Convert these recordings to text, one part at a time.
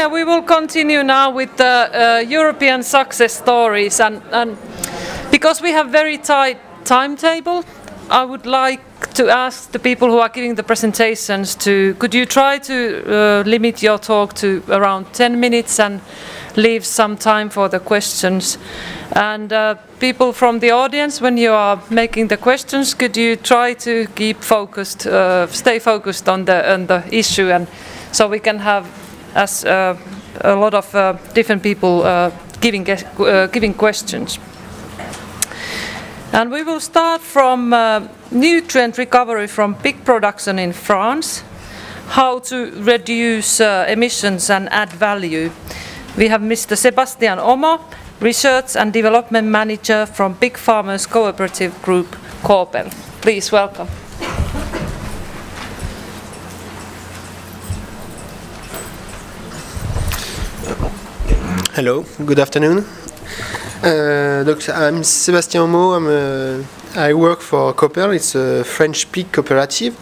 Yeah, we will continue now with the European success stories, and because we have very tight timetable, I would like to ask the people who are giving the presentations could you try to limit your talk to around 10 minutes and leave some time for the questions. And people from the audience, when you are making the questions, could you try to keep focused, stay focused on the issue, and so we can have a lot of different people giving questions. And we will start from nutrient recovery from pig production in France, how to reduce emissions and add value. We have Mr. Sebastian Omo, Research and Development Manager from Pig Farmers Cooperative Group, Coopel. Please welcome. Hello, good afternoon. I'm Sebastian Omo. I work for Coopel. It's a French pig cooperative,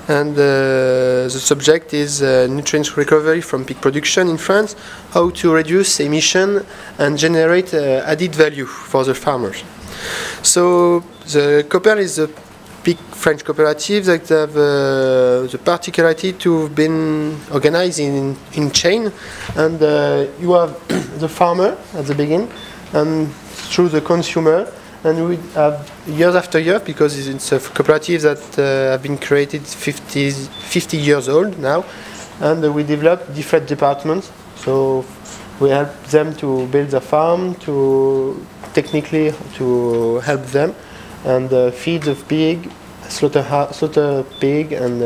and the subject is nutrient recovery from pig production in France, how to reduce emission and generate added value for the farmers. So the Coopel is a big French cooperative that have the particularity to have been organized in chain, and you have the farmer at the beginning and through the consumer, and we have years after year, because it's a cooperative that have been created 50 years old now, and we develop different departments. So we help them to build a farm, to technically to help them, and feed the pig, slaughter pig, and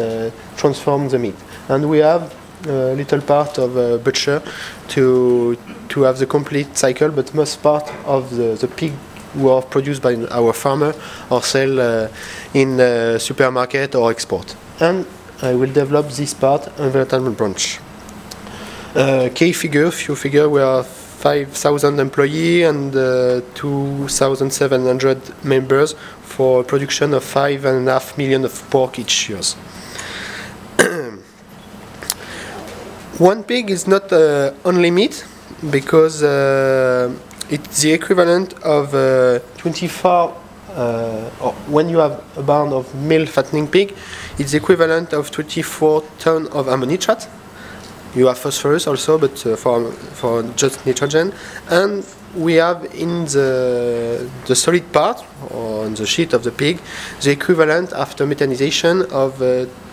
transform the meat. And we have a little part of butcher to have the complete cycle, but most part of the pig who are produced by our farmer or sell in supermarket or export. And I will develop this part, environmental branch. Few figure, we are 5,000 employees and 2,700 members for production of 5.5 million of pork each year. One pig is not only meat, because it's the equivalent of 24, or when you have a barn of male fattening pig, it's the equivalent of 24 tons of ammonitrate. You have phosphorus also, but for just nitrogen. And we have in the solid part, or in the sheet of the pig, the equivalent after methanization of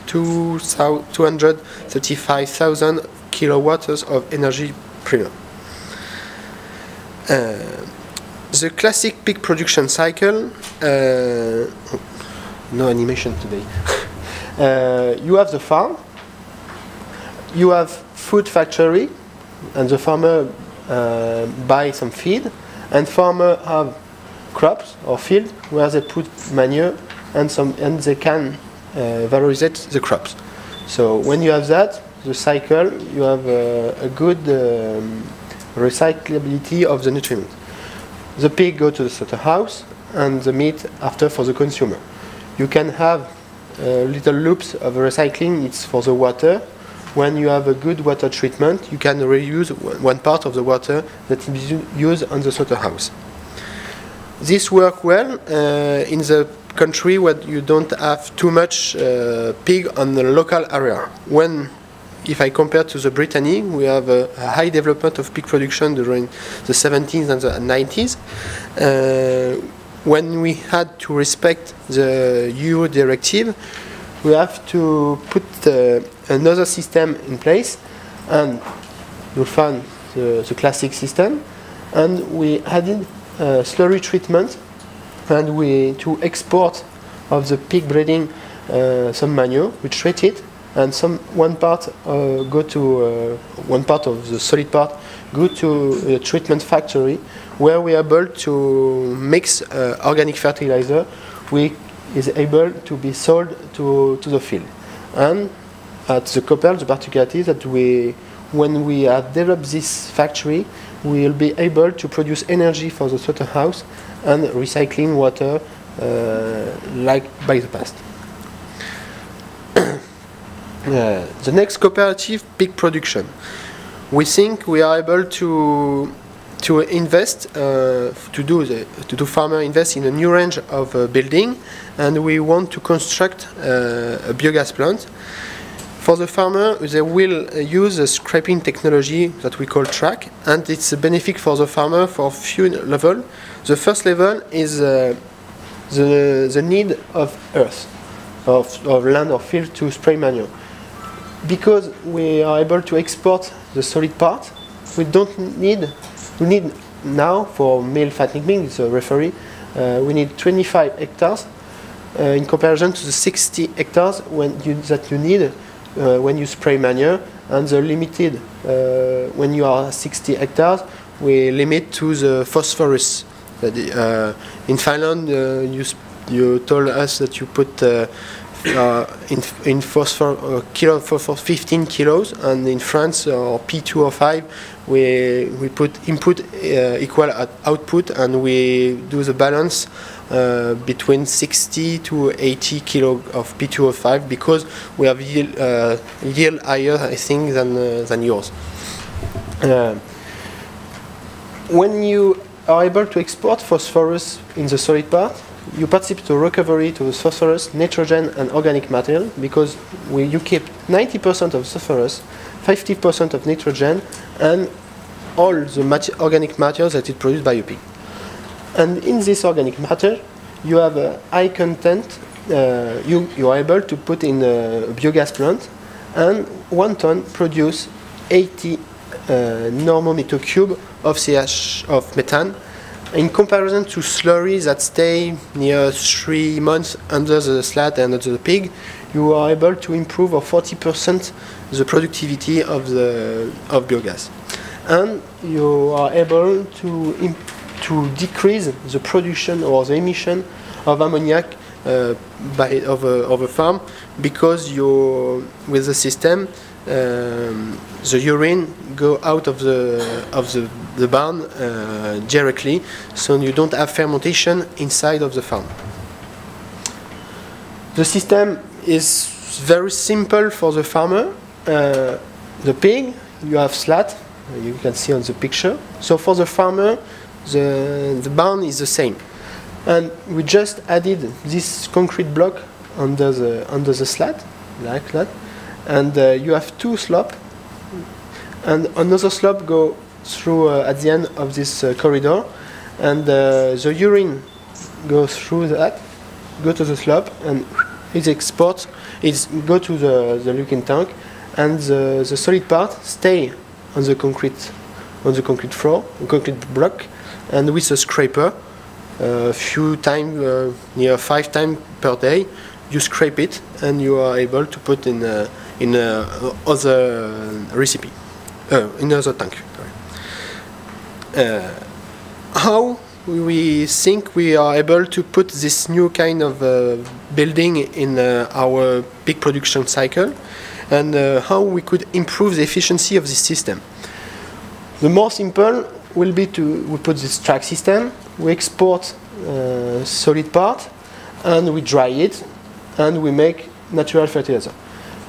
235,000 kilowatts of energy per year. The classic pig production cycle, no animation today. You have the farm, you have food factory, and the farmer buy some feed, and farmer have crops or field where they put manure and they can valorize the crops. So when you have that, the cycle, you have a good recyclability of the nutrients. The pig go to the slaughterhouse, and the meat after for the consumer. You can have little loops of recycling. It's for the water. When you have a good water treatment, you can reuse one part of the water that is used on the slaughterhouse. This works well in the country where you don't have too much pig on the local area. If I compare to the Brittany, we have a high development of pig production during the 70s and the 90s. When we had to respect the EU directive, we have to put another system in place, and you'll find the classic system. And we added slurry treatment, and to export of the pig breeding some manure, we treat it. And one part of the solid part go to a treatment factory where we are able to mix organic fertilizer, which is able to be sold to the field. And at the Coopel, the particularity is that when we have developed this factory, we will be able to produce energy for the slaughterhouse and recycling water like by the past. The next cooperative, pig production. we think we are able to invest to do farmer invest in a new range of building, and we want to construct a biogas plant. For the farmer, they will use a scraping technology that we call track, and it's a benefit for the farmer for a few levels. The first level is the need of earth, of land or field to spray manure. Because we are able to export the solid part, we need now for male fattening, it's a referee, we need 25 hectares in comparison to the 60 hectares that you need when you spray manure, and the limited when you are 60 hectares, we limit to the phosphorus. In Finland, you told us that you put in phosphor kilo for 15 kilos, and in France or P205 we put input equal output, and we do the balance between 60 to 80 kilo of P205 because we have yield higher, I think, than yours. When you are able to export phosphorus in the solid part, you participate to recovery to the phosphorus, nitrogen and organic material, because you keep 90% of phosphorus, 50% of nitrogen, and all the organic matter that is produced by a pig. And in this organic matter, you have a high content. You are able to put in a biogas plant, and 1 ton produce 80 normal meter cube of CH of methane. In comparison to slurries that stay near 3 months under the slat and under the pig, you are able to improve of 40% the productivity of biogas, and you are able to decrease the production or the emission of ammoniac of a farm, because with the system the urine go out of the barn directly, so you don't have fermentation inside of the farm. The system is very simple for the farmer. The pig, you have slat, you can see on the picture. So for the farmer, the barn is the same, and we just added this concrete block under the slat, like that, and you have 2 slopes, and another slope go through at the end of this corridor, and the urine goes through that, go to the slope, and it exports. It go to the looking tank, and the solid part stay on the concrete floor, concrete block, and with a scraper, a few times, near 5 times per day, you scrape it, and you are able to put in other recipe, in other tank. How we think we are able to put this new kind of building in our pig production cycle, and how we could improve the efficiency of this system. The more simple will be we put this track system, we export solid part, and we dry it, and we make natural fertilizer.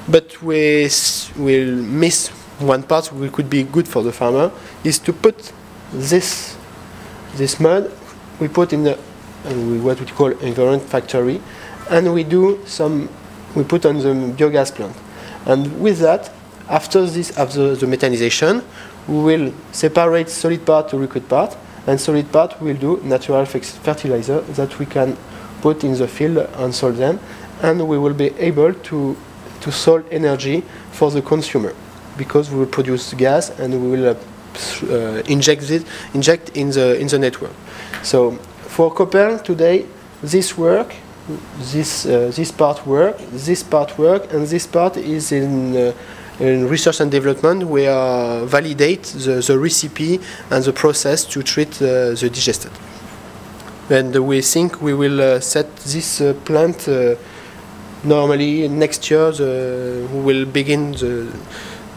But we will miss one part which could be good for the farmer, is to put this mud we put in what we call environment factory, and we put on the biogas plant. And with that, after the methanization, we will separate solid part to liquid part, and solid part will do natural fertilizer that we can put in the field and sell them, and we will be able to sell energy for the consumer, because we will produce gas and we will inject in the network. So for copper today, this part work, and this part is in research and development. We validate the recipe and the process to treat the digestate. And we think we will set this plant normally next year. We will begin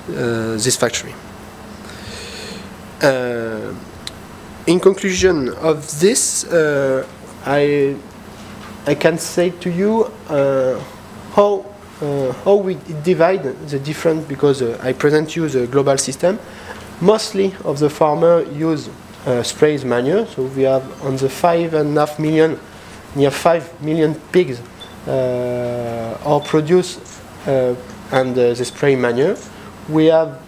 this factory. In conclusion of this, I can say to you how we divide the different, because I present you the global system, Mostly of the farmer use sprays manure. So we have on the 5.5 million, near 5 million pigs are produced and they spray manure. We have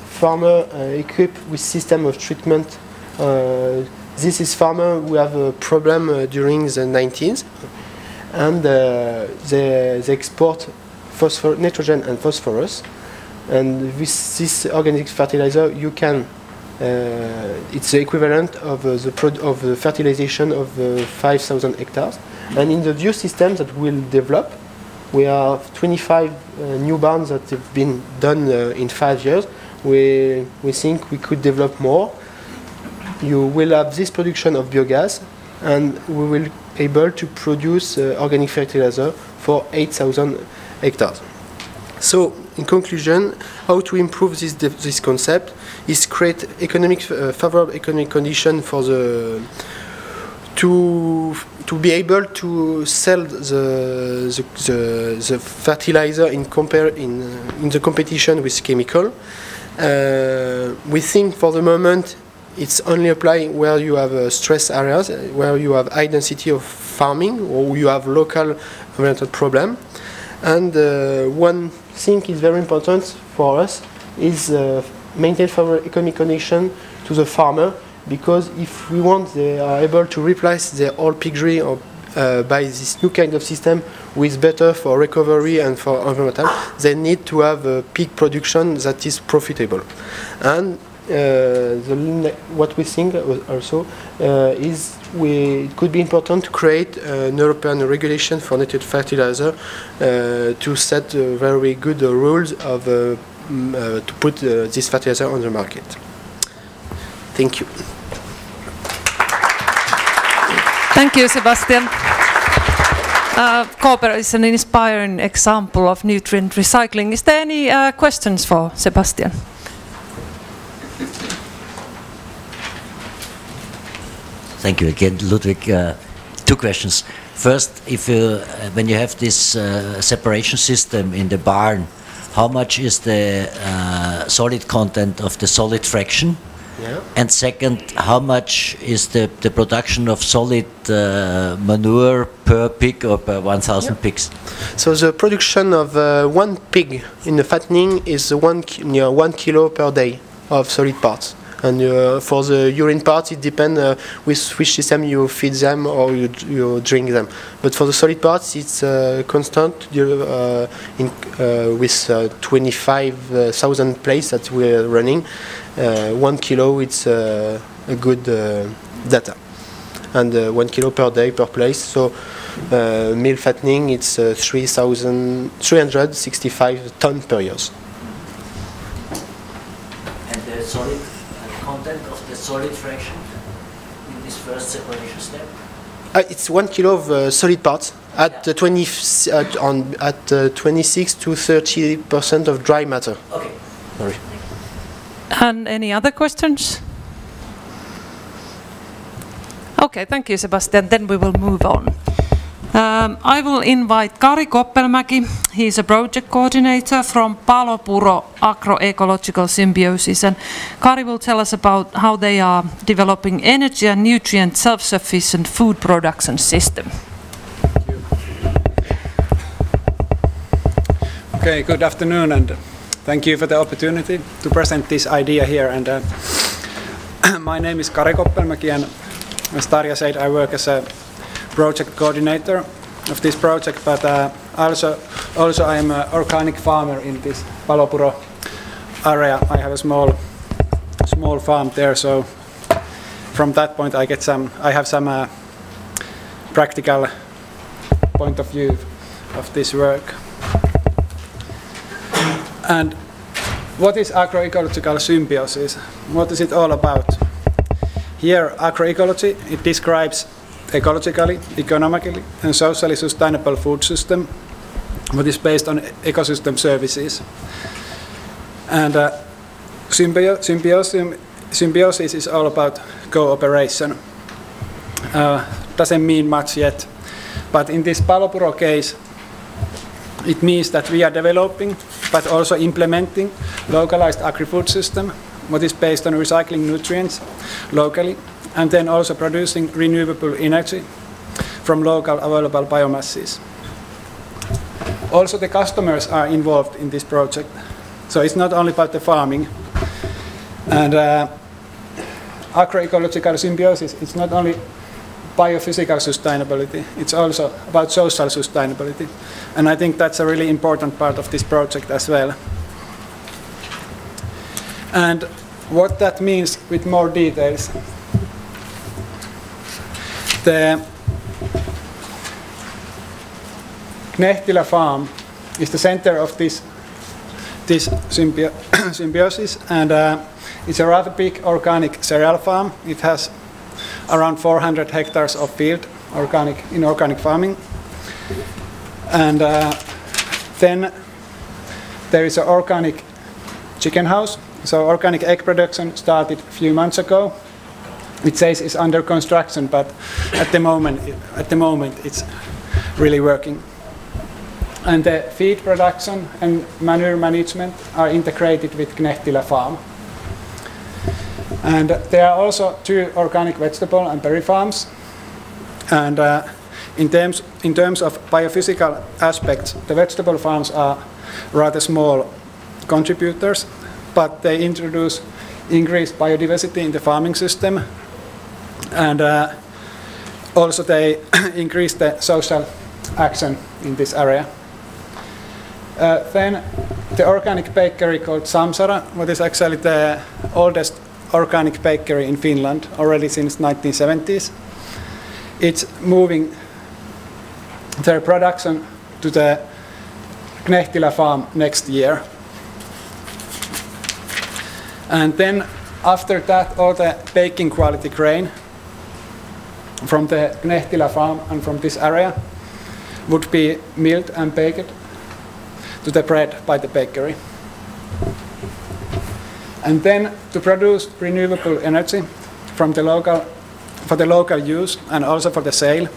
farmer equipped with system of treatment. This is farmer who have a problem during the 19th, and they export nitrogen and phosphorus. And with this organic fertilizer, you can it's the equivalent of the fertilization of 5,000 hectares. And in the new system that we'll develop, we have 25 new barns that have been done in 5 years. We think we could develop more. You will have this production of biogas, and we will be able to produce organic fertilizer for 8,000 hectares. So, in conclusion, how to improve this concept is create favorable economic condition for to be able to sell the fertilizer in the competition with chemical. We think for the moment it's only applying where you have stress areas, where you have high density of farming, or you have local environmental problem. And one thing is very important for us is maintain favorable economic condition to the farmer, because if we want they are able to replace their old piggery or by this new kind of system with better for recovery and for environmental, they need to have a pig production that is profitable. And what we think also is it could be important to create an European regulation for nitrate fertilizer to set very good rules of to put this fertilizer on the market. Thank you. Thank you, Sebastian. Copper is an inspiring example of nutrient recycling. Is there any questions for Sebastian? Thank you again, Ludwig. 2 questions. First, if you, when you have this separation system in the barn, how much is the solid content of the solid fraction? Yeah. And second, how much is the production of solid manure per pig or per 1,000 pigs? So the production of 1 pig in the fattening is near 1 kilo per day of solid parts. And for the urine parts, it depends with which system you feed them or you drink them. But for the solid parts, it's constant with 25,000 plates that we're running. 1 kilo, it's a good data. And 1 kilo per day per place. So meal fattening, it's 365 tons per year. And the solid content of the solid fraction in this first separation step? It's 1 kilo of solid parts at 26 to 30% of dry matter. Okay. Sorry. And any other questions? Okay, thank you, Sebastian. Then we will move on. I will invite Kari Koppelmäki. He's a project coordinator from Palopuro Agroecological Symbiosis, and Kari will tell us about how they are developing energy and nutrient self-sufficient food production system. Thank you. Okay, good afternoon, and thank you for the opportunity to present this idea here. And my name is Kari Koppelmäki, and as Tarja said, I work as a project coordinator of this project, but also I am an organic farmer in this Palopuro area. I have a small farm there, so from that point I have some practical point of view of this work. And what is agroecological symbiosis? What is it all about? Here, agroecology, it describes ecologically, economically and socially sustainable food system what is based on ecosystem services. And symbiosis is all about cooperation. Doesn't mean much yet, but in this Palopuro case it means that we are developing but also implementing localized agri-food system what is based on recycling nutrients locally, and then also producing renewable energy from local available biomasses. Also, the customers are involved in this project, so it's not only about the farming. And agroecological symbiosis, it's not only biophysical sustainability, it's also about social sustainability. And I think that's a really important part of this project as well. And what that means with more details. The Knehtilä farm is the center of this symbiosis, and it's a rather big organic cereal farm. It has around 400 hectares of field in organic farming. And then there is an organic chicken house. So organic egg production started a few months ago. It says it's under construction, but at the moment it's really working. And the feed production and manure management are integrated with Knehtilä farm. And there are also 2 organic vegetable and berry farms. And in terms of biophysical aspects, the vegetable farms are rather small contributors, but they introduce increased biodiversity in the farming system, and also they increase the social action in this area. Then the organic bakery called Samsara, what is actually the oldest organic bakery in Finland already since 1970s. It's moving their production to the Knehtilä farm next year. And then after that, all the baking quality grain from the Knehtilä farm and from this area would be milled and baked to the bread by the bakery. And then to produce renewable energy from the for the local use and also for the sale,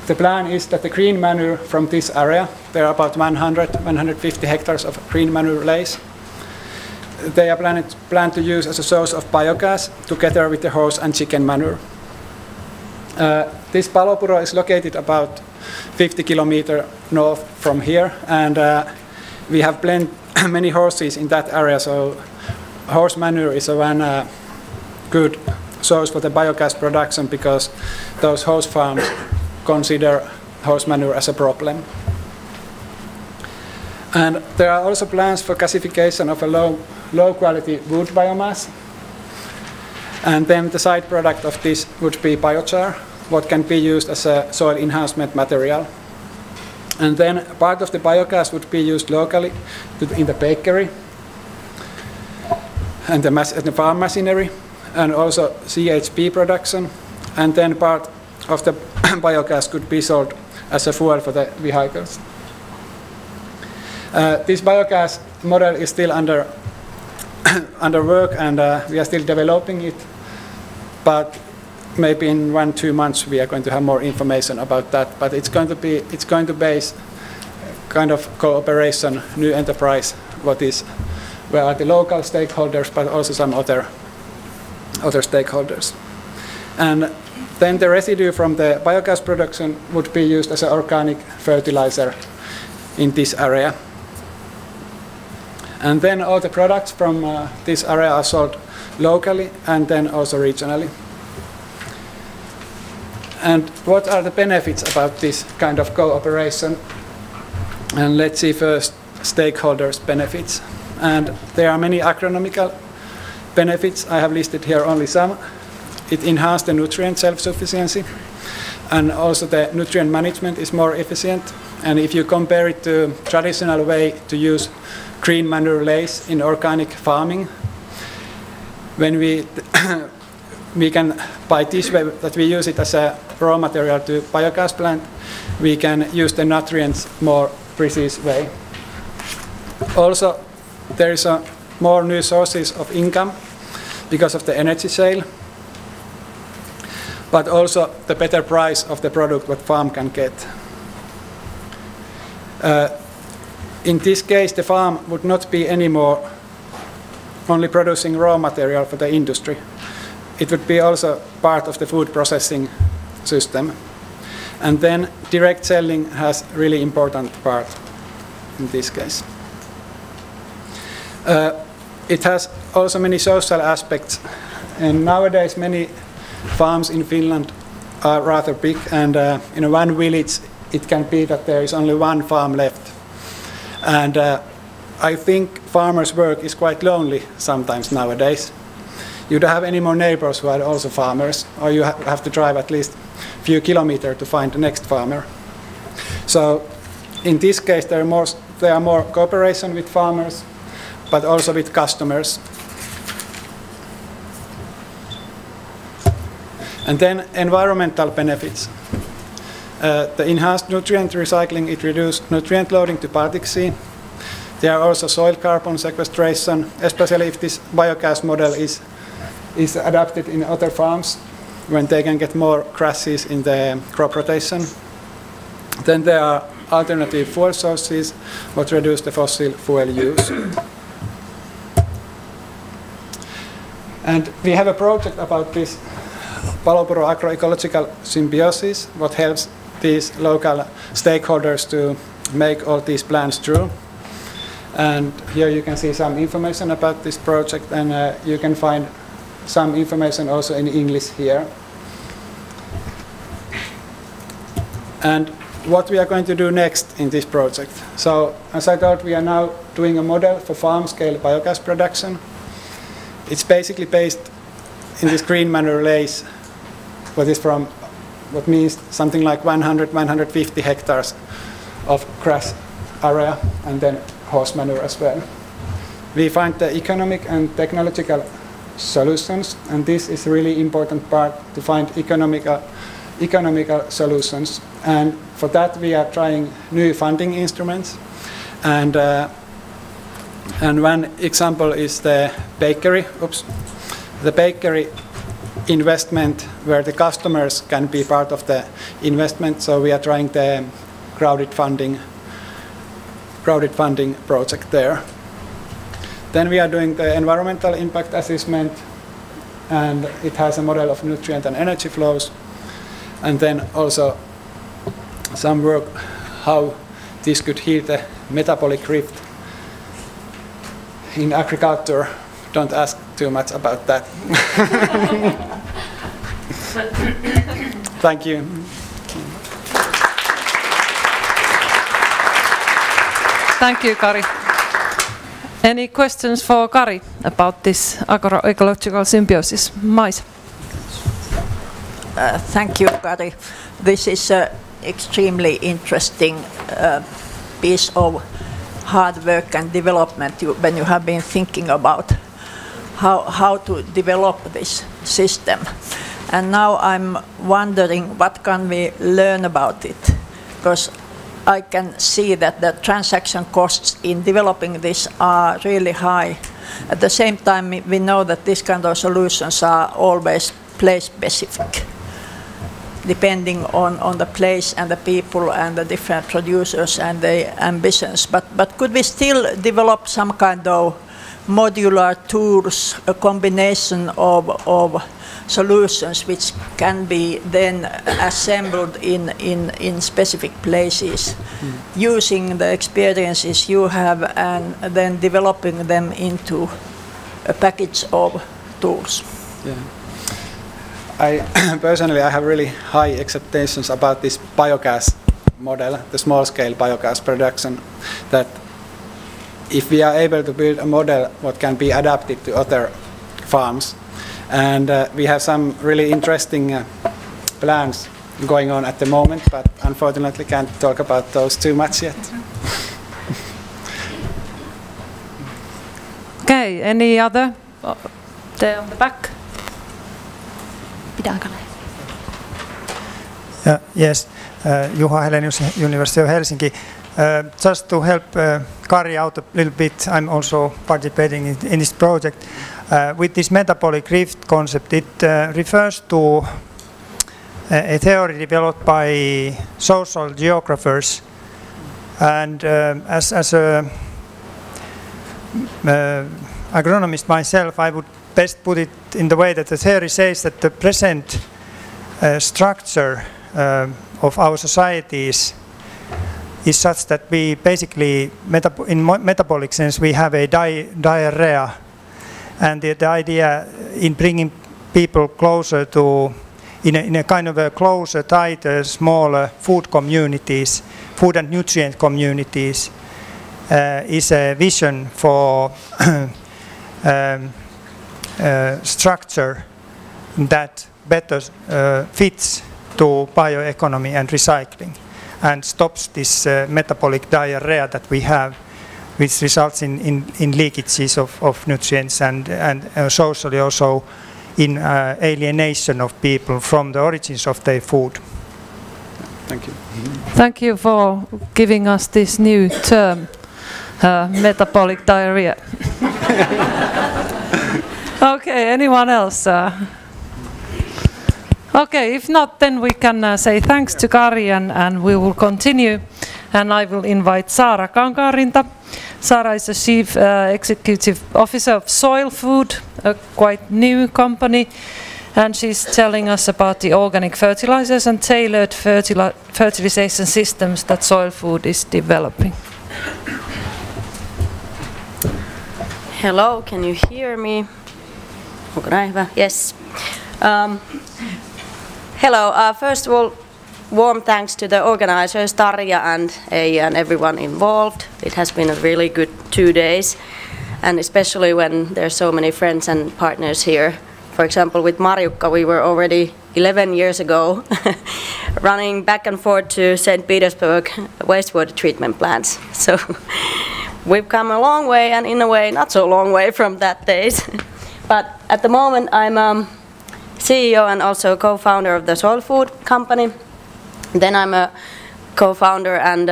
the plan is that the green manure from this area, there are about 150 hectares of green manure lays, they are planned to use as a source of biogas together with the horse and chicken manure. This Palopuro is located about 50 kilometers north from here, and we have many horses in that area, so horse manure is one good source for the biogas production, because those horse farms consider horse manure as a problem. And there are also plans for gasification of a low quality wood biomass, and then the side product of this would be biochar, what can be used as a soil enhancement material. And then part of the biogas would be used locally in the bakery and the farm machinery, and also CHP production, and then part of the biogas could be sold as a fuel for the vehicles. This biogas model is still under work, and we are still developing it, but maybe in 1-2 months we are going to have more information about that. But it's going to base kind of cooperation, new enterprise, where are the local stakeholders, but also some other stakeholders. And then the residue from the biogas production would be used as an organic fertilizer in this area. And then all the products from this area are sold locally and then also regionally. And what are the benefits about this kind of cooperation? And let's see first stakeholders' benefits. And there are many agronomical benefits. I have listed here only some. It enhances the nutrient self-sufficiency, and also the nutrient management is more efficient. And if you compare it to traditional way to use green manure lays in organic farming, when we can, by this way that we use it as a raw material to biogas plant, we can use the nutrients more precise way. Also, there is more new sources of income because of the energy sale, but also the better price of the product what farm can get. in this case, the farm would not be anymore only producing raw material for the industry. It would be also part of the food processing system. And then direct selling has really important part in this case. It has also many social aspects, and nowadays many farms in Finland are rather big, and in one village it can be that there is only one farm left. And I think farmers' work is quite lonely sometimes nowadays. You don't have any more neighbors who are also farmers, or you have to drive at least a few kilometers to find the next farmer. So in this case there are more cooperation with farmers, but also with customers. And then environmental benefits. The enhanced nutrient recycling, it reduces nutrient loading to Baltic Sea. There are also soil carbon sequestration, especially if this biogas model is adapted in other farms, when they can get more grasses in the crop rotation. Then there are alternative fuel sources that reduce the fossil fuel use. And we have a project about this Palopuro agroecological symbiosis, what helps these local stakeholders to make all these plans true. And here you can see some information about this project, and you can find some information also in English here. And what we are going to do next in this project. So, as I thought, we are now doing a model for farm-scale biogas production. It's basically based in this green manure lace, what means something like 100-150 hectares of grass area, and then horse manure as well. We find the economic and technological solutions, and this is a really important part to find economical solutions. And for that we are trying new funding instruments. And one example is the bakery. The bakery investment, where the customers can be part of the investment. So we are trying the crowded funding project there. Then we are doing the environmental impact assessment, and it has a model of nutrient and energy flows. And then also some work how this could heal the metabolic rift in agriculture. Don't ask too much about that. Thank you. Thank you, Kari. Any questions for Kari about this agroecological symbiosis? Maisa. Thank you, Kari. This is an extremely interesting piece of hard work and development when you have been thinking about how to develop this system. And now I'm wondering what can we learn about it, because I can see that the transaction costs in developing this are really high. At the same time, we know that these kind of solutions are always place-specific, depending on the place and the people and the different producers and the ambitions. But could we still develop some kind of modular tools, a combination of solutions which can be then assembled in specific places, using the experiences you have and then developing them into a package of tools? Yeah. Personally, I have really high expectations about this biogas model, the small-scale biogas production, that if we are able to build a model what can be adapted to other farms, and we have some really interesting plans going on at the moment, but unfortunately can't talk about those too much yet. Okay, any other? There on the back. Yes, Juha Helenius, University of Helsinki. Just to help Kari out a little bit, I'm also participating in this project. With this metabolic rift concept, it refers to a theory developed by social geographers And as a agronomist myself, I would best put it in the way that the theory says that the present structure of our societies is such that we basically, in metabolic sense, we have a diarrhea. And the idea in bringing people closer to, in a kind of a closer, tighter, smaller food communities, food and nutrient communities, is a vision for structure that better fits to bioeconomy and recycling, and stops this metabolic diarrhea that we have, which results in leakages of nutrients and socially also in alienation of people from the origins of their food. Thank you. Thank you for giving us this new term, metabolic diarrhea. Okay, anyone else? Okay, if not, then we can say thanks to Kari, and we will continue. And I will invite Saara Kankaarinta. Saara is the Chief Executive Officer of Soil Food, a quite new company. And she's telling us about the organic fertilizers and tailored fertilization systems that Soil Food is developing. Hello, can you hear me? Yes. Hello, first of all, warm thanks to the organizers, Tarja and Eija and everyone involved. It has been a really good 2 days, and especially when there's so many friends and partners here. For example, with Marjukka, we were already 11 years ago running back and forth to St. Petersburg wastewater treatment plants. So we've come a long way, and in a way not so long way from that days. But at the moment I'm CEO and also co-founder of the Soil Food company. Then I'm a co-founder and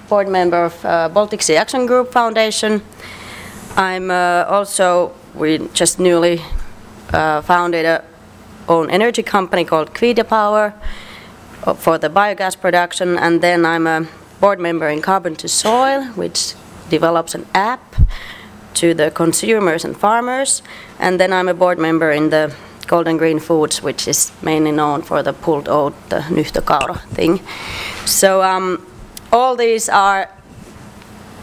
board member of Baltic Sea Action Group Foundation. I'm we just newly founded a own energy company called Kiertopower for the biogas production, and then I'm a board member in Carbon to Soil, which develops an app to the consumers and farmers, and then I'm a board member in the Golden Green Foods, which is mainly known for the pulled oat, the nyhtökaura thing. So all these are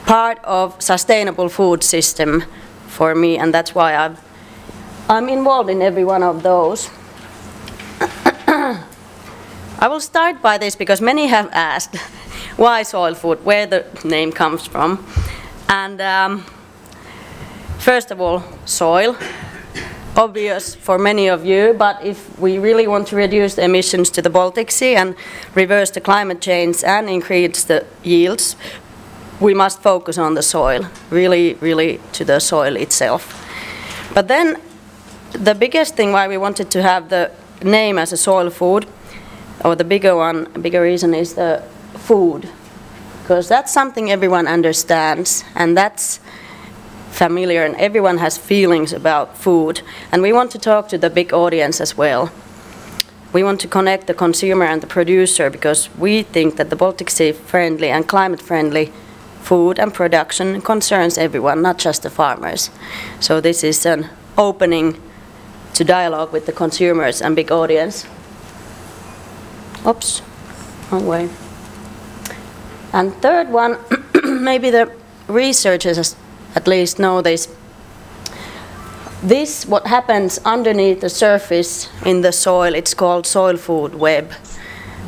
part of sustainable food system for me, and that's why I'm involved in every one of those. I will start by this because many have asked why soil food, where the name comes from. And first of all, soil. Obvious for many of you, but if we really want to reduce the emissions to the Baltic Sea and reverse the climate change and increase the yields, we must focus on the soil, really to the soil itself. But then the biggest thing why we wanted to have the name as a soil food, or the bigger reason is the food, because that's something everyone understands, and that's familiar, and everyone has feelings about food, and we want to talk to the big audience as well. We want to connect the consumer and the producer, because we think that the Baltic Sea friendly and climate friendly food and production concerns everyone, not just the farmers. So this is an opening to dialogue with the consumers and big audience. Oops, wrong way. And third one, maybe the researchers at least know this. This, what happens underneath the surface in the soil, it's called soil food web.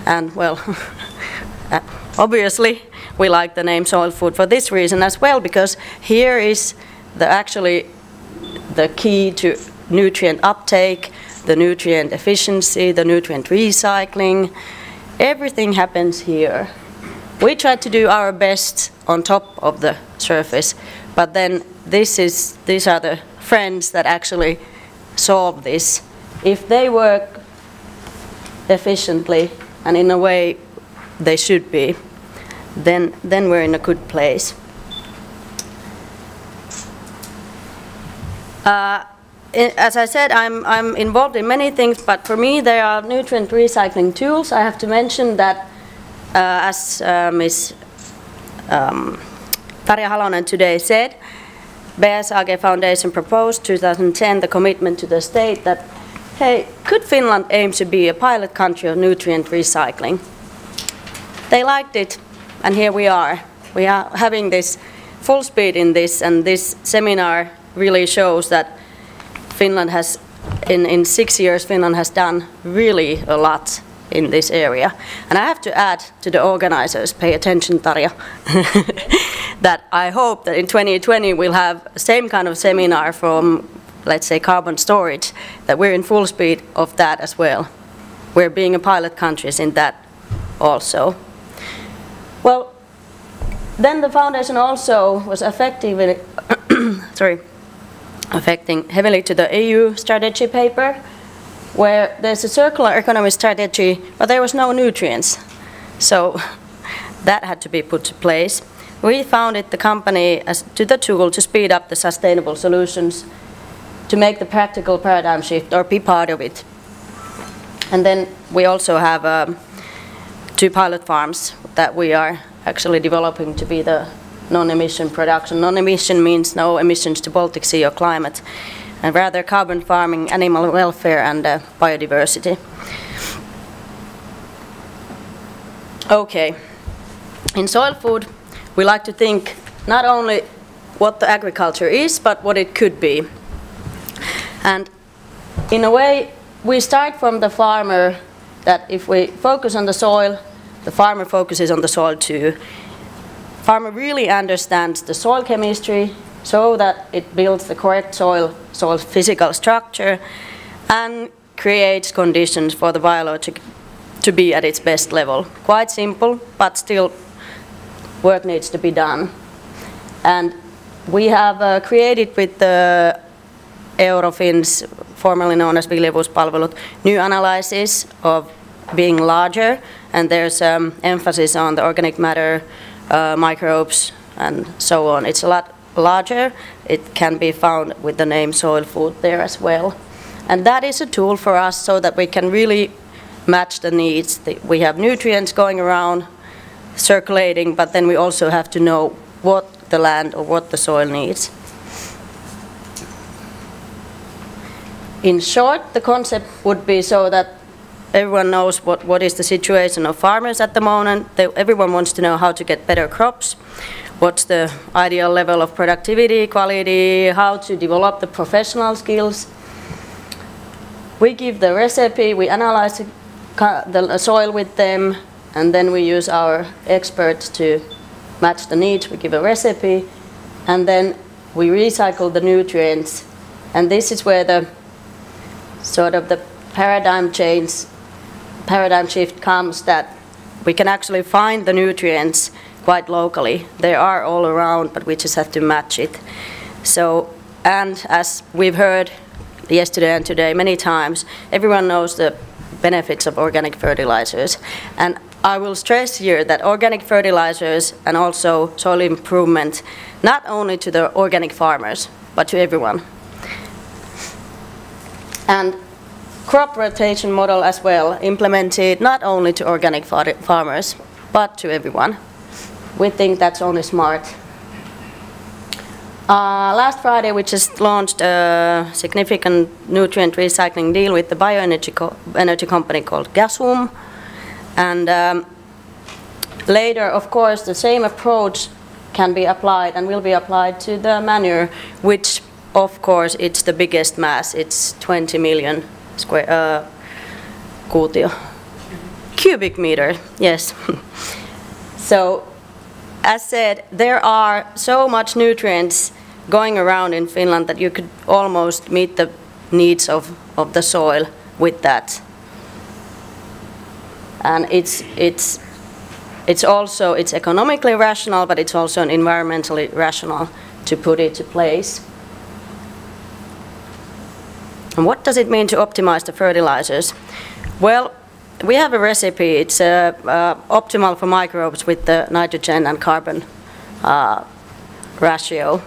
And well, obviously we like the name soil food for this reason as well, because here is actually the key to nutrient uptake, the nutrient efficiency, the nutrient recycling. Everything happens here. We try to do our best on top of the surface, but then these are the friends that actually solve this. If they work efficiently and in a way they should be, then we're in a good place. As I said, I'm involved in many things, but for me there are nutrient recycling tools. I have to mention that as Ms. Tarja Halonen today said, BSAG Foundation proposed 2010 the commitment to the state that, hey, could Finland aim to be a pilot country of nutrient recycling? They liked it, and here we are. We are having this full speed in this, and this seminar really shows that Finland has, in 6 years, Finland has done really a lot in this area. And I have to add to the organizers, pay attention, Tarja, that I hope that in 2020 we'll have the same kind of seminar from, let's say, carbon storage, that we're in full speed of that as well. We're being a pilot countries in that also. Well, then the foundation also was affecting heavily to the EU strategy paper, where there's a circular economy strategy, but there was no nutrients. So that had to be put to place. We founded the company as to the tool to speed up the sustainable solutions, to make the practical paradigm shift or be part of it. And then we also have 2 pilot farms that we are actually developing to be the non-emission production. Non-emission means no emissions to Baltic Sea or climate, and rather carbon farming, animal welfare and biodiversity. Okay, in soil food we like to think not only what the agriculture is, but what it could be. And in a way we start from the farmer, that if we focus on the soil, the farmer focuses on the soil too. Farmer really understands the soil chemistry so that it builds the correct soil's physical structure and creates conditions for the biology to be at its best level. Quite simple, but still work needs to be done. And we have created with the Eurofins, formerly known as Viljevuuspalvelut, new analysis of being larger, and there's emphasis on the organic matter, microbes and so on. It's a lot larger. It can be found with the name soil food there as well. And that is a tool for us so that we can really match the needs. We have nutrients going around, circulating, but then we also have to know what the land or what the soil needs. In short, the concept would be so that everyone knows what is the situation of farmers at the moment. Everyone wants to know how to get better crops, what's the ideal level of productivity, quality, how to develop the professional skills. We give the recipe, we analyze the soil with them, and then we use our experts to match the needs. We give a recipe, and then we recycle the nutrients. And this is where the sort of the paradigm shift comes, that we can actually find the nutrients quite locally. They are all around, but we just have to match it. So, and as we've heard yesterday and today many times, everyone knows the benefits of organic fertilizers. And I will stress here that organic fertilizers and also soil improvement, not only to the organic farmers, but to everyone. And crop rotation model as well, implemented not only to organic farmers, but to everyone. We think that's only smart. Last Friday we just launched a significant nutrient recycling deal with the bioenergy company called Gasum. And later, of course, the same approach can be applied and will be applied to the manure, which of course it's the biggest mass. It's 20 million cubic meter, yes. So, as said, there are so much nutrients going around in Finland that you could almost meet the needs of the soil with that. And it's economically rational, but it's also environmentally rational to put it to place. And what does it mean to optimize the fertilizers? Well, we have a recipe. It's optimal for microbes with the nitrogen and carbon ratio.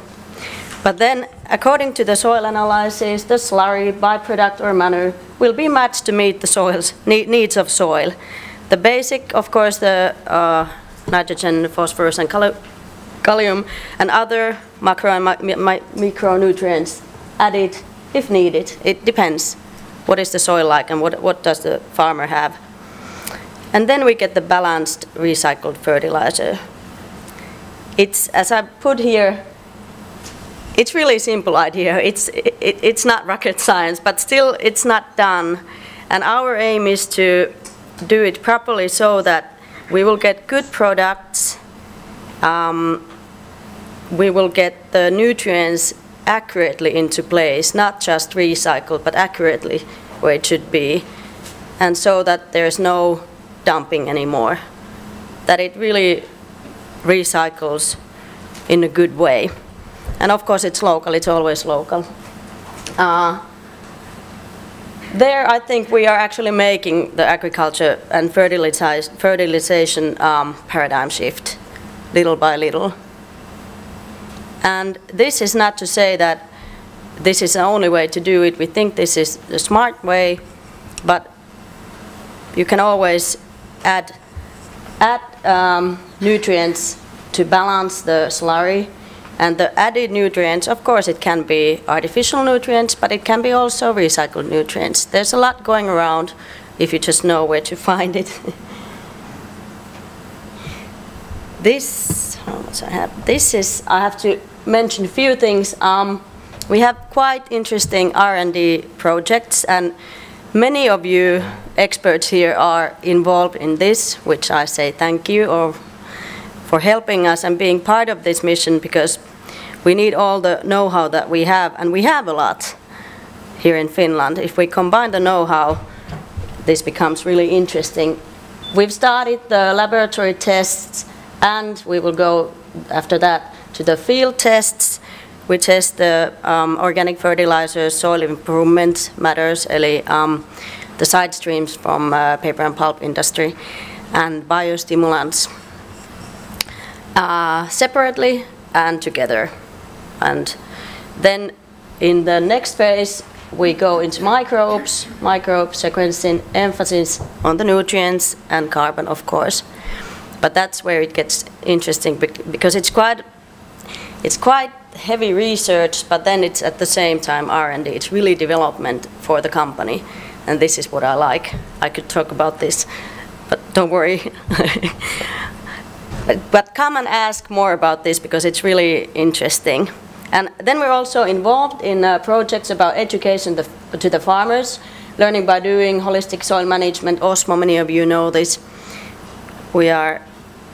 But then, according to the soil analysis, the slurry, byproduct or manure will be matched to meet the soil's needs of soil. The basic, of course, the nitrogen, phosphorus, and kalium, and other macro and micronutrients added if needed. It depends. What is the soil like and what does the farmer have? And then we get the balanced recycled fertilizer. It's, as I put here, it's really a simple idea. It's not rocket science, but still it's not done. And our aim is to do it properly so that we will get good products, we will get the nutrients accurately into place, not just recycled, but accurately where it should be, and so that there's no dumping anymore, that it really recycles in a good way. And of course it's local, it's always local. There I think we are actually making the agriculture and fertilization paradigm shift little by little. And this is not to say that this is the only way to do it. We think this is the smart way, but you can always add nutrients to balance the slurry. And the added nutrients, of course, it can be artificial nutrients, but it can be also recycled nutrients. There's a lot going around if you just know where to find it. I have to mention a few things. We have quite interesting R&D projects, and many of you experts here are involved in this, which I say thank you for helping us and being part of this mission, because we need all the know-how that we have, and we have a lot here in Finland. If we combine the know-how, this becomes really interesting. We've started the laboratory tests, and we will go after that to the field tests. We test the organic fertilizers, soil improvement matters, the side streams from paper and pulp industry, and biostimulants. Separately and together. And then in the next phase we go into microbe sequencing, emphasis on the nutrients and carbon, of course. But that's where it gets interesting, because it's quite heavy research, but then it's at the same time R&D. It's really development for the company, and this is what I like. I could talk about this, but don't worry. But come and ask more about this, because it's really interesting. And then we're also involved in projects about education to the farmers, learning by doing, holistic soil management, OSMO, many of you know this. We are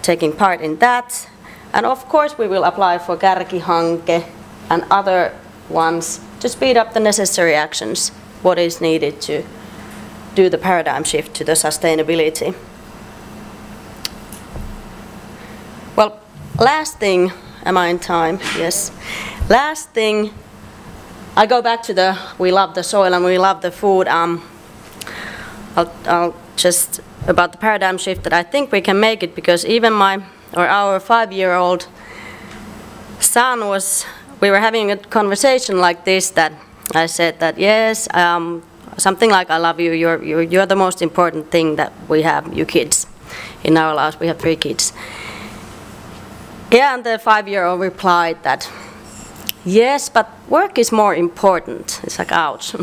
taking part in that. And of course we will apply for kärkihankkeen and other ones to speed up the necessary actions, what is needed to do the paradigm shift to the sustainability. Well, last thing, am I in time? Yes. Last thing, I go back to we love the soil and we love the food. I'll just, about the paradigm shift, that I think we can make it, because even our 5-year-old son we were having a conversation like this, that I said that, yes, something like, I love you, you're the most important thing that we have, you kids, in our lives. We have 3 kids. Yeah, and the 5-year-old replied that, yes, but work is more important. It's like, ouch.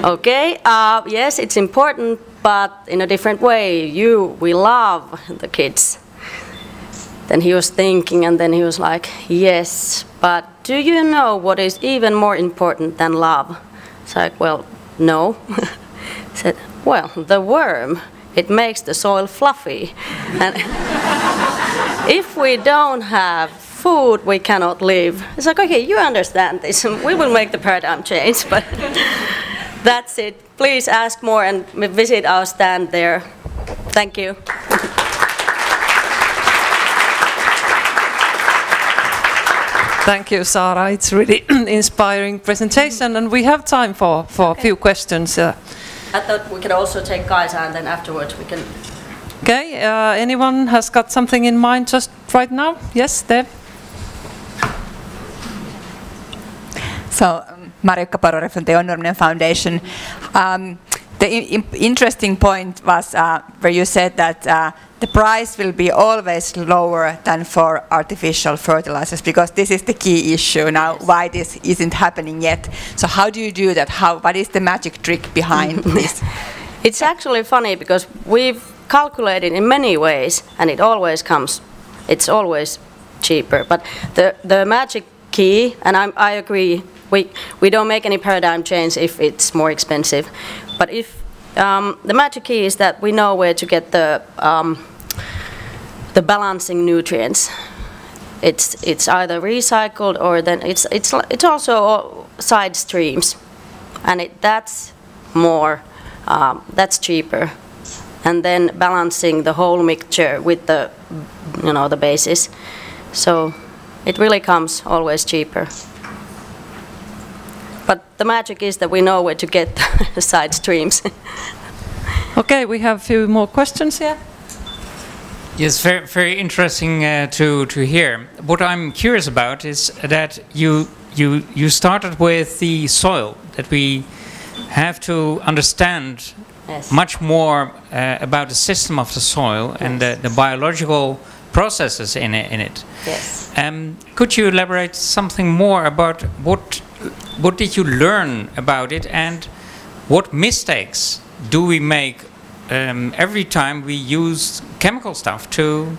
Okay, yes, it's important, but in a different way. We love the kids. Then he was thinking, and then he was like, yes, but do you know what is even more important than love? It's like, well, no. He said, well, the worm, it makes the soil fluffy. And if we don't have food, we cannot live. It's like, okay, you understand this. We will make the paradigm change, but that's it. Please ask more and visit our stand there. Thank you. Thank you, Sara. It's really inspiring presentation, and we have time for a few questions. I thought we could also take Kaisa, and then afterwards we can... Okay, anyone has got something in mind just right now? Yes, there. So, Marjukka Porori from the Onnurminen Foundation. The interesting point was where you said that the price will be always lower than for artificial fertilizers, because this is the key issue now, why this isn't happening yet. So how do you do that? What is the magic trick behind this? It's actually funny because we've calculated in many ways, and it's always cheaper. But the magic key, and I agree, we don't make any paradigm change if it's more expensive. But if the magic key is that we know where to get the balancing nutrients. It's either recycled or then it's also side streams, and that's more that's cheaper. And then balancing the whole mixture with the the basis, so it really comes always cheaper. But the magic is that we know where to get the side streams. Okay, we have a few more questions here. Yes, very, very interesting to hear. What I'm curious about is that you started with the soil, that we have to understand much more about the system of the soil and the biological processes in it. Yes. Could you elaborate something more about what did you learn about it, and what mistakes do we make every time we use chemical stuff to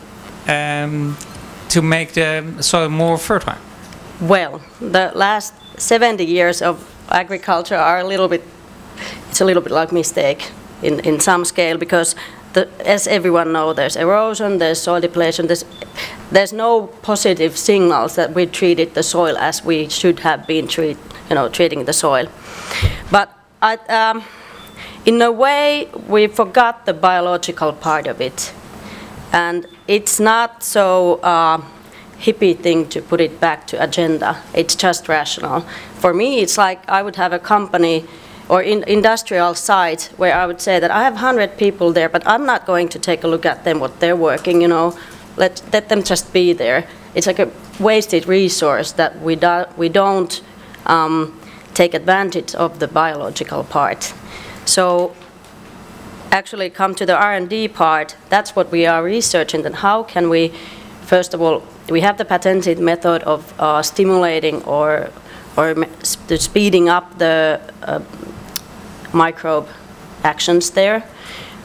make the soil more fertile? Well, the last 70 years of agriculture are it's a little bit like mistake in some scale, because as everyone knows, there's erosion, there's soil depletion, there's no positive signals that we treated the soil as we should have been treating the soil. But in a way, we forgot the biological part of it, and it's not so hippie thing to put it back to agenda. It's just rational. For me, it's like I would have a company or industrial site where I would say that I have 100 people there, but I'm not going to take a look at them, what they're working, let them just be there. It's like a wasted resource that we don't take advantage of the biological part. So actually come to the R&D part, that's what we are researching, then how can we, first of all, we have the patented method of stimulating or speeding up the microbe actions there.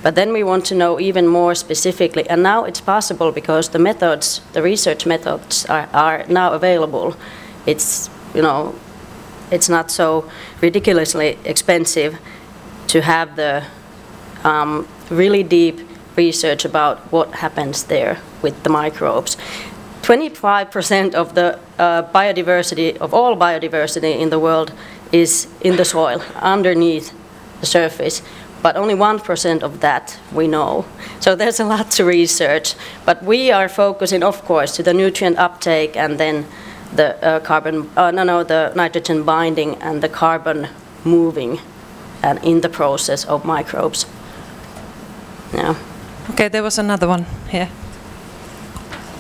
But then we want to know even more specifically, and now it's possible because the research methods are now available. It's not so ridiculously expensive to have the really deep research about what happens there with the microbes. 25% of the biodiversity, of all biodiversity in the world, is in the soil, underneath the surface, but only 1% of that we know. So there's a lot to research, but we are focusing, of course, to the nutrient uptake and then the the nitrogen binding and the carbon moving, and in the process of microbes. Yeah. Okay, there was another one here.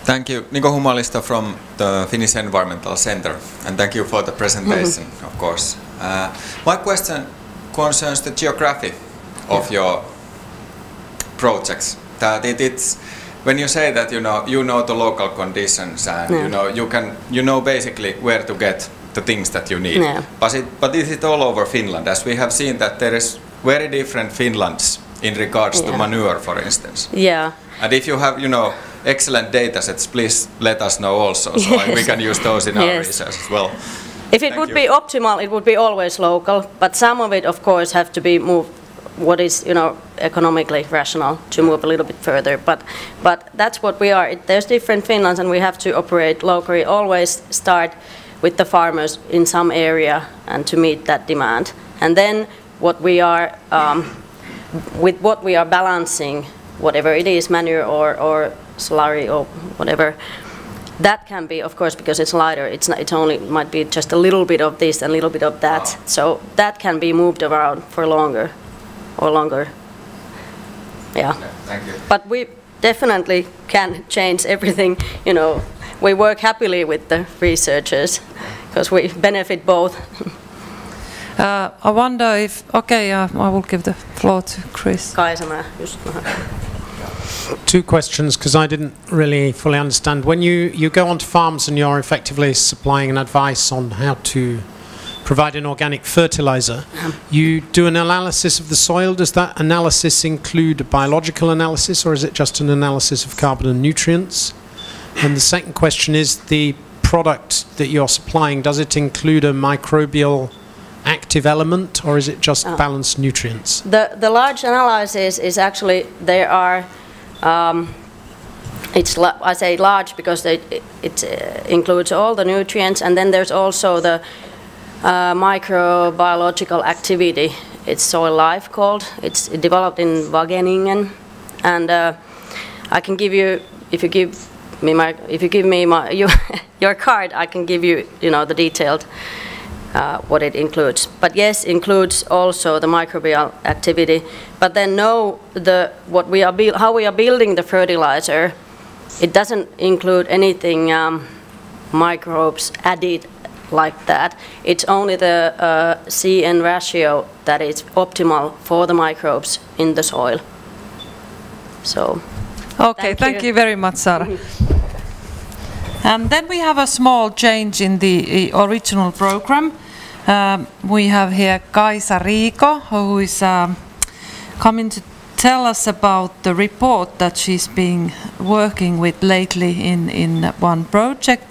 Thank you. Niko Humalista from the Finnish Environmental Center, and thank you for the presentation, of course. My question concerns the geography of your projects. That it's when you say that you know the local conditions, and you know basically where to get the things that you need. Yeah. But is it all over Finland? As we have seen that there is very different Finlands in regards to manure, for instance. Yeah. And if you have excellent data sets, please let us know also, so we can use those in our research as well. If it would be optimal, it would be always local, but some of it, of course, have to be moved what is economically rational to move a little bit further. But that's what we are. There's different Finlands, and we have to operate locally. Always start with the farmers in some area and to meet that demand. And then what we are with what we are balancing, whatever it is, manure or slurry or whatever. That can be, of course, because it's lighter. It only might be just a little bit of this and a little bit of that. Wow. So that can be moved around for longer. Yeah. Thank you. But we definitely can change everything. We work happily with the researchers because we benefit both. I wonder if, okay, I will give the floor to Chris. Two questions, because I didn't really fully understand. When you go onto farms and you're effectively supplying an advice on how to provide an organic fertilizer, you do an analysis of the soil. Does that analysis include a biological analysis, or is it just an analysis of carbon and nutrients? And the second question is, the product that you're supplying, does it include a microbial active element, or is it just balanced nutrients? The large analysis is actually, there are, I say large because it includes all the nutrients, and then there's also the microbiological activity. It's soil life called. It's developed in Wageningen, and I can give you, if you give me your card, I can give you, the detailed what it includes. But yes, includes also the microbial activity. But then how we are building the fertilizer, it doesn't include anything microbes added like that. It's only the CN ratio that is optimal for the microbes in the soil. So. Okay, thank you very much, Sara. And then we have a small change in the original program. We have here Kaisa Riiko, who is coming to tell us about the report that she's been working with lately in one project.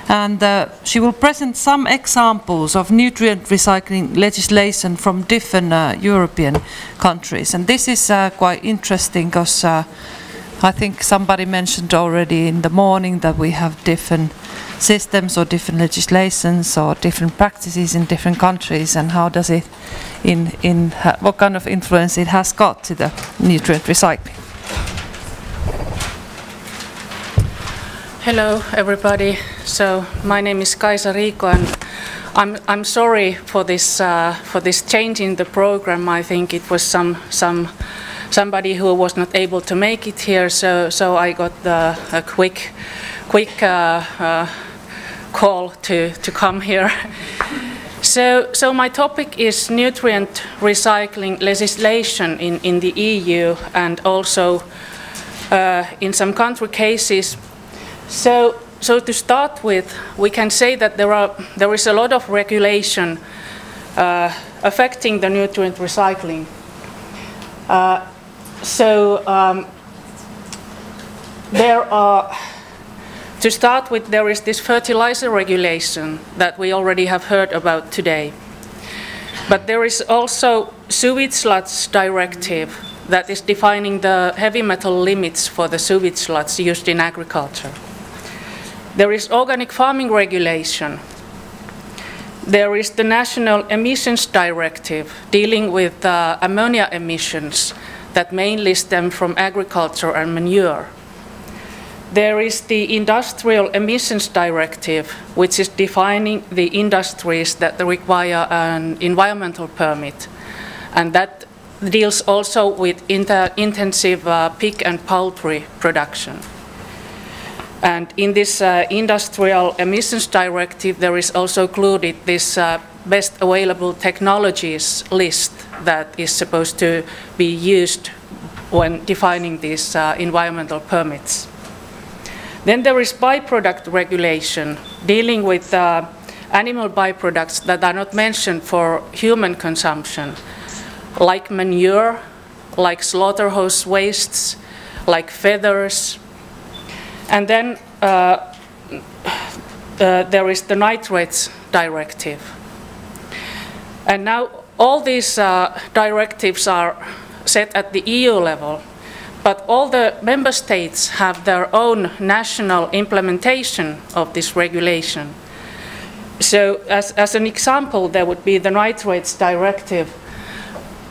And she will present some examples of nutrient recycling legislation from different European countries. And this is quite interesting because I think somebody mentioned already in the morning that we have different systems or different legislations or different practices in different countries, and how does it, what kind of influence it has got to the nutrient recycling. Hello everybody. So my name is Kaisa Riiko, and I'm sorry for this change in the program. I think it was somebody who was not able to make it here, so I got a quick call to come here. So my topic is nutrient recycling legislation in the EU, and also in some country cases. So to start with, we can say that there is a lot of regulation affecting the nutrient recycling. To start with, there is this fertilizer regulation that we already have heard about today. But there is also sewage sludge directive that is defining the heavy metal limits for the sewage sludge used in agriculture. There is organic farming regulation. There is the National Emissions Directive dealing with ammonia emissions that mainly stem from agriculture and manure. There is the Industrial Emissions Directive, which is defining the industries that require an environmental permit, and that deals also with intensive pig and poultry production. And in this Industrial Emissions Directive, there is also included this best available technologies list that is supposed to be used when defining these environmental permits. Then there is byproduct regulation dealing with animal byproducts that are not mentioned for human consumption, like manure, like slaughterhouse wastes, like feathers. And then there is the nitrates directive. And now all these directives are set at the EU level, but all the member states have their own national implementation of this regulation. So as an example, there would be the nitrates directive.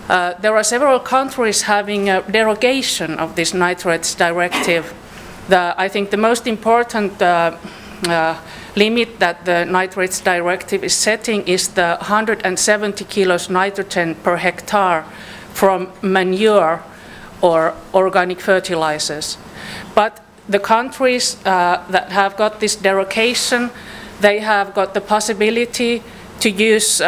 There are several countries having a derogation of this nitrates directive. I think the most important limit that the nitrates directive is setting is the 170 kilos nitrogen per hectare from manure or organic fertilizers. But the countries that have got this derogation, they have got the possibility to use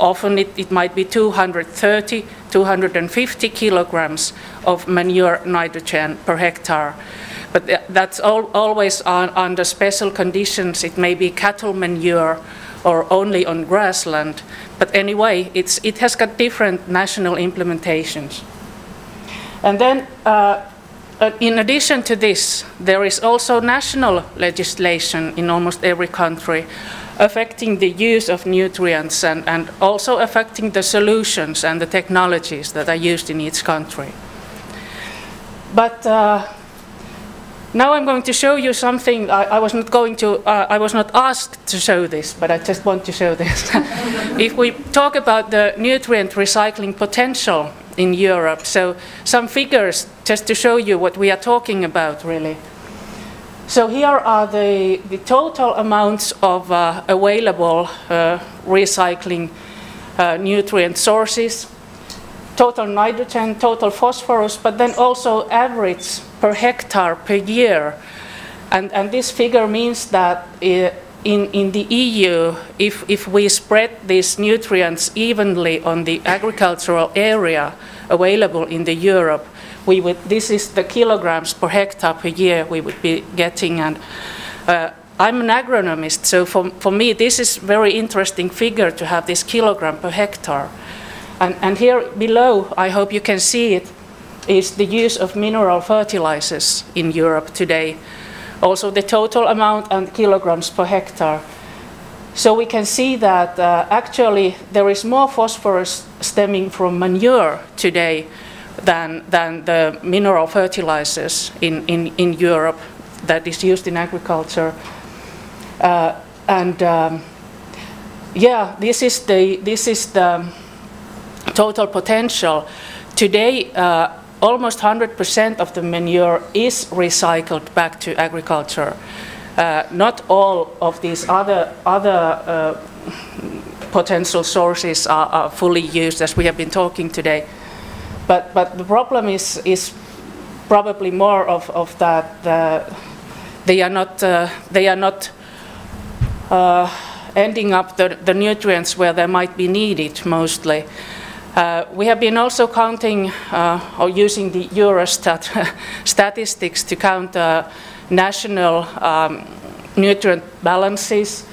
often it might be 230, 250 kilograms of manure nitrogen per hectare. But that's always under special conditions. It may be cattle manure or only on grassland. But anyway, it has got different national implementations. And then, in addition to this, there is also national legislation in almost every country affecting the use of nutrients and also affecting the solutions and the technologies that are used in each country. But now I'm going to show you something. I was not asked to show this, but I just want to show this. If we talk about the nutrient recycling potential in Europe, so some figures just to show you what we are talking about, really. So here are the total amounts of available recycling nutrient sources, total nitrogen, total phosphorus, but then also average per hectare per year. And this figure means that in the EU, if we spread these nutrients evenly on the agricultural area available in the Europe, this is the kilograms per hectare per year we would be getting. And I'm an agronomist, so for me this is a very interesting figure to have this kilogram per hectare. And here below, I hope you can see it, is the use of mineral fertilizers in Europe today. Also the total amount and kilograms per hectare. So we can see that actually there is more phosphorus stemming from manure today than the mineral fertilizers in Europe that is used in agriculture. Yeah, this is the total potential. Today, almost 100% of the manure is recycled back to agriculture. Not all of these other potential sources are fully used, as we have been talking today. But the problem is probably more of that they are not ending up the nutrients where they might be needed mostly. We have been also counting or using the Eurostat statistics to count national nutrient balances,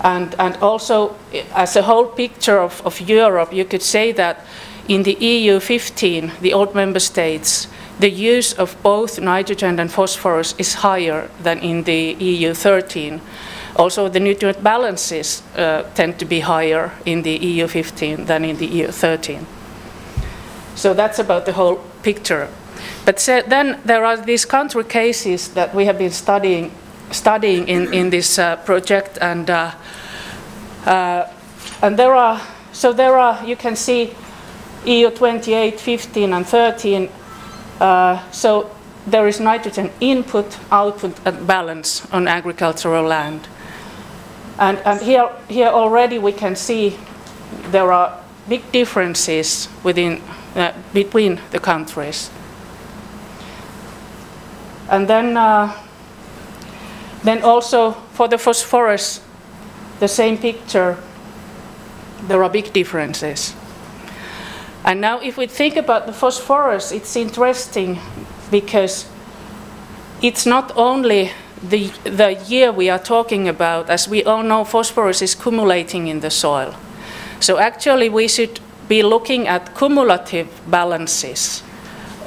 and also as a whole picture of Europe, you could say that in the EU 15, the old member states, the use of both nitrogen and phosphorus is higher than in the EU 13. Also, the nutrient balances tend to be higher in the EU 15 than in the EU 13. So that's about the whole picture. But then there are these country cases that we have been studying in this project, and there are, you can see EU 28, 15 and 13. So there is nitrogen input, output and balance on agricultural land. And here already we can see there are big differences between the countries. And then also for the phosphorus, the same picture, there are big differences. And now if we think about the phosphorus, it's interesting because it's not only the year we are talking about. As we all know, phosphorus is accumulating in the soil. So actually we should be looking at cumulative balances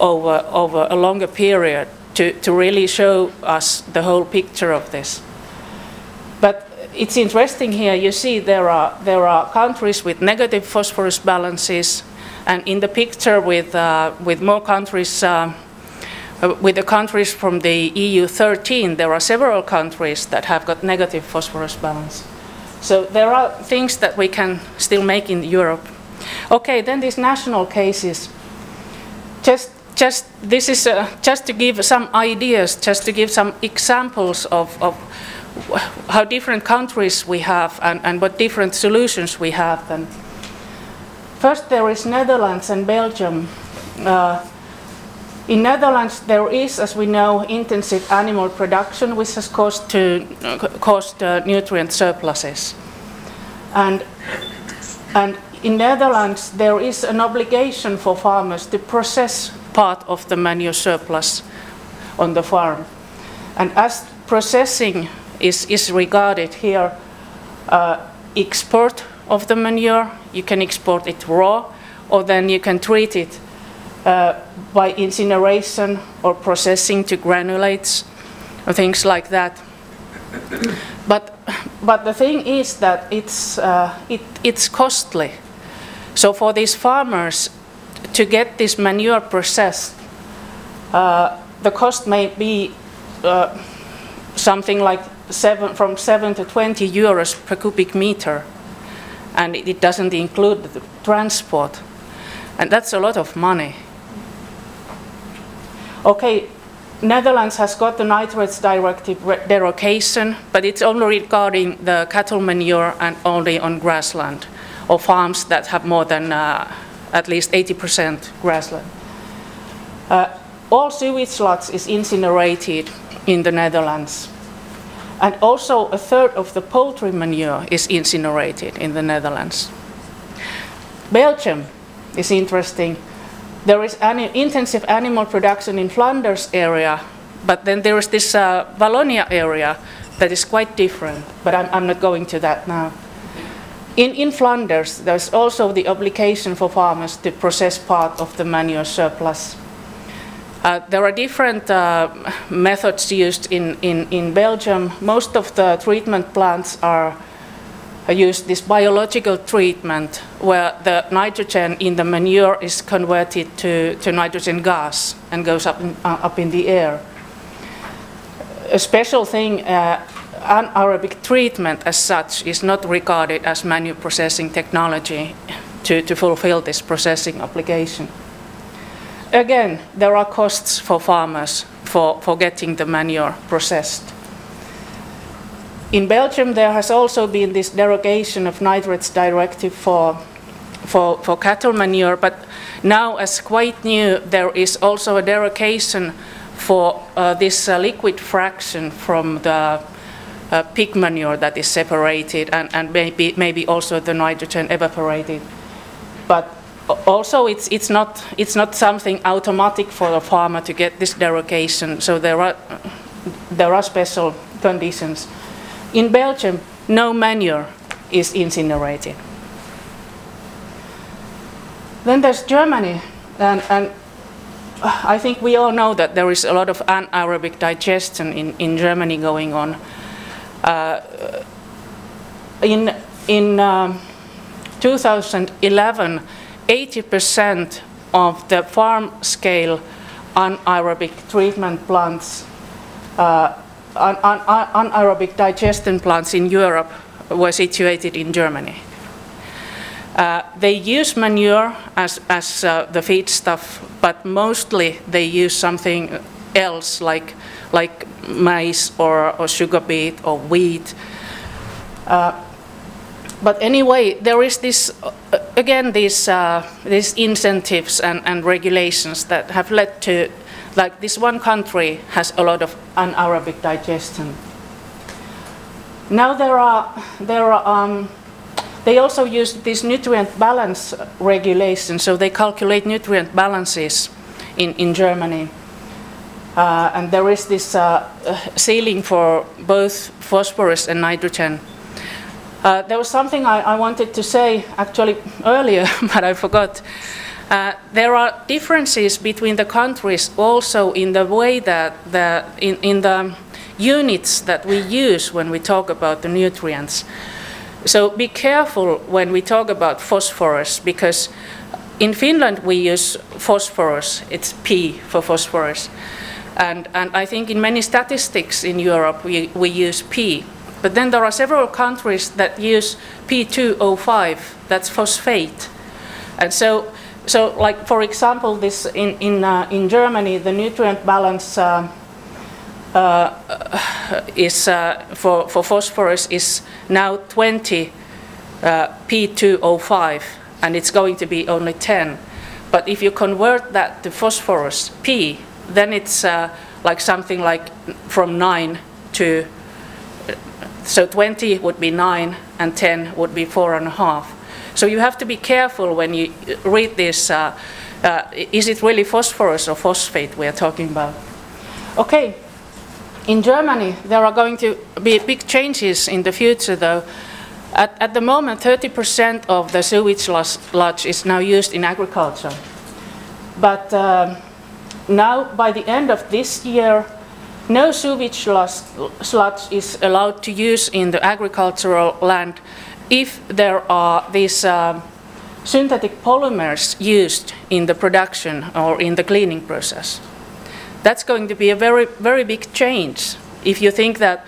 over a longer period to really show us the whole picture of this. But it's interesting here, you see there are countries with negative phosphorus balances, and in the picture with more countries, with the countries from the EU 13, there are several countries that have got negative phosphorus balance. So there are things that we can still make in Europe. Okay, then these national cases. This is just to give some ideas, just to give some examples of how different countries we have and what different solutions we have. Then first there is Netherlands and Belgium. In Netherlands there is, as we know, intensive animal production, which has caused nutrient surpluses. And in Netherlands there is an obligation for farmers to process part of the manure surplus on the farm. And as processing is regarded here, export of the manure, you can export it raw, or then you can treat it by incineration or processing to granulates or things like that. But the thing is that it's costly. So for these farmers to get this manure processed, the cost may be something like from 7 to 20 euros per cubic meter, and it doesn't include the transport, and that's a lot of money. Okay, Netherlands has got the nitrates directive derogation, but it's only regarding the cattle manure and only on grassland or farms that have more than at least 80% grassland. All sewage sludge is incinerated in the Netherlands. And also a third of the poultry manure is incinerated in the Netherlands. Belgium is interesting. There is intensive animal production in Flanders area, but then there is this Wallonia area that is quite different, but I'm not going to that now. In Flanders, there's also the obligation for farmers to process part of the manure surplus. There are different methods used in Belgium. Most of the treatment plants use this biological treatment where the nitrogen in the manure is converted to nitrogen gas and goes up in the air. A special thing, anaerobic treatment as such is not regarded as manure processing technology to fulfill this processing obligation. Again, there are costs for farmers for getting the manure processed. In Belgium, there has also been this derogation of nitrates directive for cattle manure, but now, as quite new, there is also a derogation for this liquid fraction from the pig manure that is separated, and maybe also the nitrogen evaporated. But also, it's not something automatic for a farmer to get this derogation. So there are special conditions. In Belgium, no manure is incinerated. Then there's Germany, and I think we all know that there is a lot of anaerobic digestion in Germany going on. In 2011. 80% of the farm-scale anaerobic treatment plants, anaerobic digestion plants in Europe were situated in Germany. They use manure as the feedstuff, but mostly they use something else like maize or sugar beet or wheat. But anyway, there is this, again, these incentives and regulations that have led to, like this one country has a lot of anaerobic digestion. Now they also use this nutrient balance regulation, so they calculate nutrient balances in Germany. And there is this ceiling for both phosphorus and nitrogen. There was something I wanted to say actually earlier, but I forgot. There are differences between the countries also in the way that in the units that we use when we talk about the nutrients. So be careful when we talk about phosphorus, because in Finland we use phosphorus, it's P for phosphorus. And I think in many statistics in Europe we use P. But then there are several countries that use P2O5, that's phosphate. And so like for example, this in Germany, the nutrient balance is for phosphorus is now 20 P2O5, and it's going to be only 10. But if you convert that to phosphorus P, then it's like something like from 9 to, so 20 would be 9 and 10 would be 4.5. So you have to be careful when you read this, is it really phosphorus or phosphate we are talking about? Okay, in Germany there are going to be big changes in the future though. At the moment 30% of the sewage sludge is now used in agriculture. But now by the end of this year, no sewage sludge is allowed to use in the agricultural land if there are these synthetic polymers used in the production or in the cleaning process. That's going to be a very, very big change. If you think that,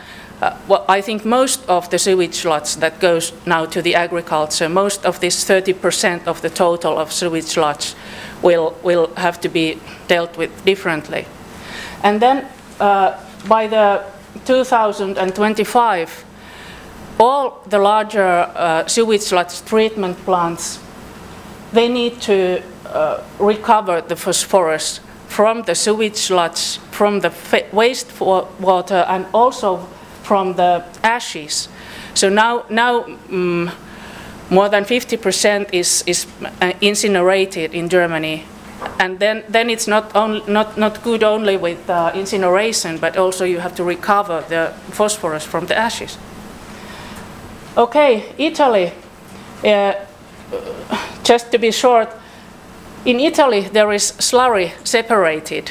well, I think most of the sewage sludge that goes now to the agriculture, most of this 30% of the total of sewage sludge will have to be dealt with differently. And then by the 2025, all the larger sewage sludge treatment plants, they need to recover the phosphorus from the sewage sludge, from the wastewater, and also from the ashes. So now more than 50% is incinerated in Germany, and then it's not good only with incineration, but also you have to recover the phosphorus from the ashes. Okay, Italy. Just to be short, in Italy there is slurry separated.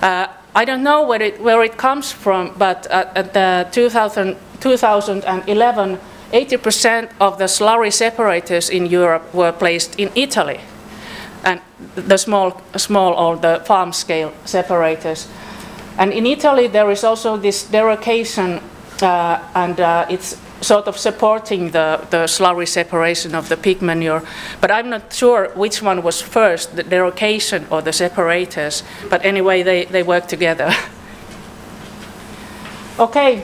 I don't know where it comes from, but at the 2011, 80% of the slurry separators in Europe were placed in Italy, and the small or the farm scale separators. And in Italy there is also this derogation, and it's sort of supporting the slurry separation of the pig manure. But I'm not sure which one was first, the derogation or the separators. But anyway, they work together. Okay,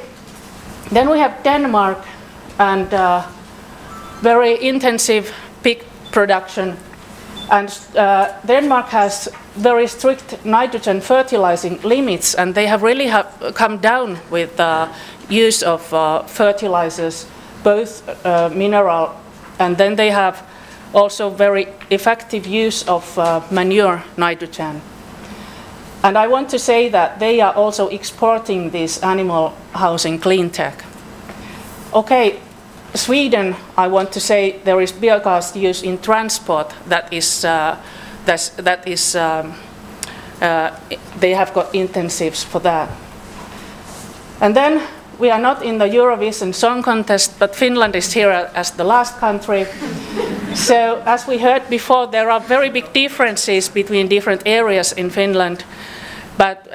then we have Denmark and very intensive pig production. And Denmark has very strict nitrogen fertilizing limits, and they have really come down with use of fertilizers, both mineral, and then they have also very effective use of manure nitrogen. And I want to say that they are also exporting this animal housing clean tech. Okay, Sweden, I want to say there is biogas use in transport that is they have got intensives for that. And then we are not in the Eurovision Song Contest, but Finland is here as the last country. So as we heard before, there are very big differences between different areas in Finland. But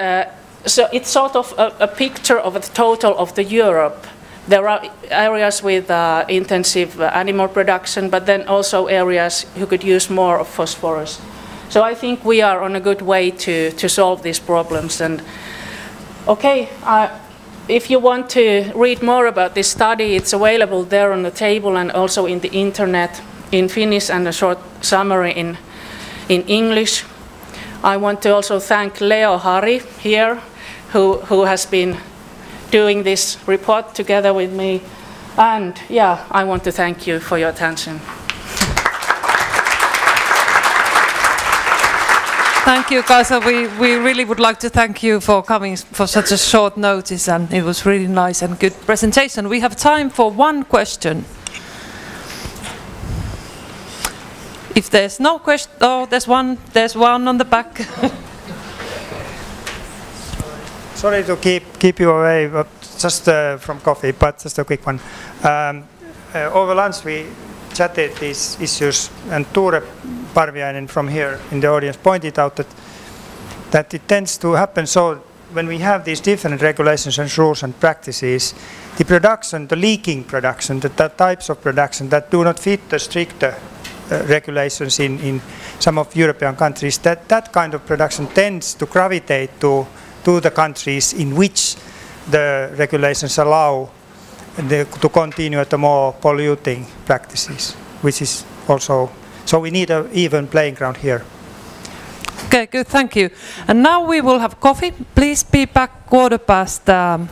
so it's sort of a picture of the total of the Europe. There are areas with intensive animal production, but then also areas who could use more of phosphorus. So I think we are on a good way to solve these problems. And okay, if you want to read more about this study, it's available there on the table and also in the internet in Finnish and a short summary in English. I want to also thank Leo Hari here, who has been doing this report together with me. And yeah, I want to thank you for your attention. Thank you, Kaisa. We really would like to thank you for coming for such a short notice, and it was really nice and good presentation. We have time for one question. If there's no question, oh, there's one on the back. Sorry to keep you away, but just from coffee, but just a quick one. Over lunch we chatted these issues, and Ture Parviainen from here in the audience pointed out that it tends to happen so when we have these different regulations and rules and practices, the production, the leaking production, the types of production that do not fit the stricter regulations in some of European countries, that kind of production tends to gravitate to the countries in which the regulations allow to continue at the more polluting practices, which is also, so we need an even playing ground here. Okay, good, thank you. And now we will have coffee. Please be back 3:15.